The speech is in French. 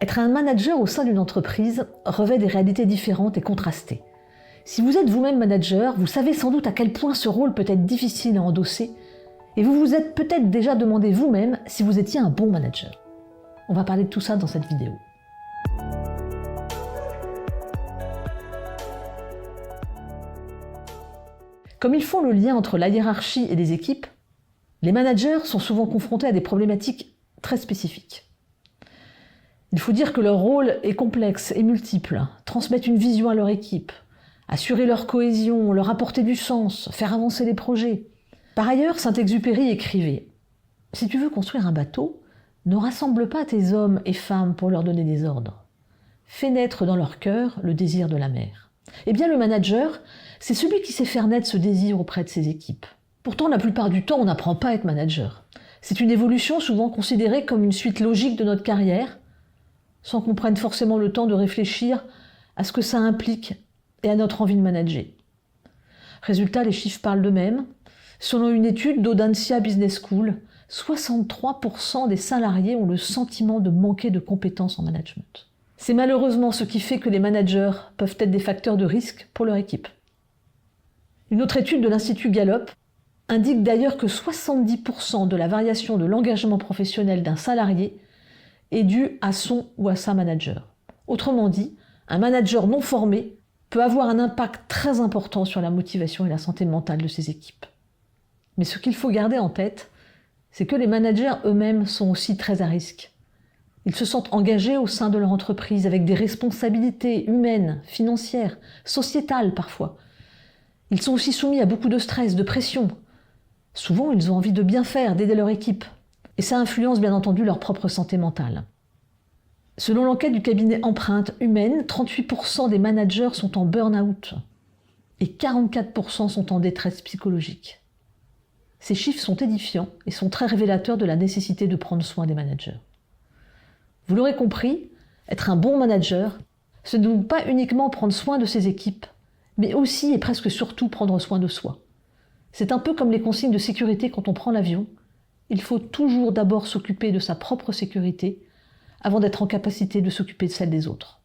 Être un manager au sein d'une entreprise revêt des réalités différentes et contrastées. Si vous êtes vous-même manager, vous savez sans doute à quel point ce rôle peut être difficile à endosser et vous vous êtes peut-être déjà demandé vous-même si vous étiez un bon manager. On va parler de tout ça dans cette vidéo. Comme ils font le lien entre la hiérarchie et les équipes, les managers sont souvent confrontés à des problématiques très spécifiques. Il faut dire que leur rôle est complexe et multiple. Transmettre une vision à leur équipe, assurer leur cohésion, leur apporter du sens, faire avancer les projets. Par ailleurs, Saint-Exupéry écrivait « Si tu veux construire un bateau, ne rassemble pas tes hommes et femmes pour leur donner des ordres. Fais naître dans leur cœur le désir de la mer. » Eh bien, le manager, c'est celui qui sait faire naître ce désir auprès de ses équipes. Pourtant, la plupart du temps, on n'apprend pas à être manager. C'est une évolution souvent considérée comme une suite logique de notre carrière, sans qu'on prenne forcément le temps de réfléchir à ce que ça implique et à notre envie de manager. Résultat, les chiffres parlent d'eux-mêmes. Selon une étude d'Audencia Business School, 63% des salariés ont le sentiment de manquer de compétences en management. C'est malheureusement ce qui fait que les managers peuvent être des facteurs de risque pour leur équipe. Une autre étude de l'Institut Gallup indique d'ailleurs que 70% de la variation de l'engagement professionnel d'un salarié est due à son ou à sa manager. Autrement dit, un manager non formé peut avoir un impact très important sur la motivation et la santé mentale de ses équipes. Mais ce qu'il faut garder en tête, c'est que les managers eux-mêmes sont aussi très à risque. Ils se sentent engagés au sein de leur entreprise avec des responsabilités humaines, financières, sociétales parfois. Ils sont aussi soumis à beaucoup de stress, de pression. Souvent, ils ont envie de bien faire, d'aider leur équipe. Et ça influence bien entendu leur propre santé mentale. Selon l'enquête du cabinet Empreinte Humaine, 38% des managers sont en burn-out et 44% sont en détresse psychologique. Ces chiffres sont édifiants et sont très révélateurs de la nécessité de prendre soin des managers. Vous l'aurez compris, être un bon manager, ce n'est donc pas uniquement prendre soin de ses équipes, mais aussi et presque surtout prendre soin de soi. C'est un peu comme les consignes de sécurité quand on prend l'avion. Il faut toujours d'abord s'occuper de sa propre sécurité avant d'être en capacité de s'occuper de celle des autres.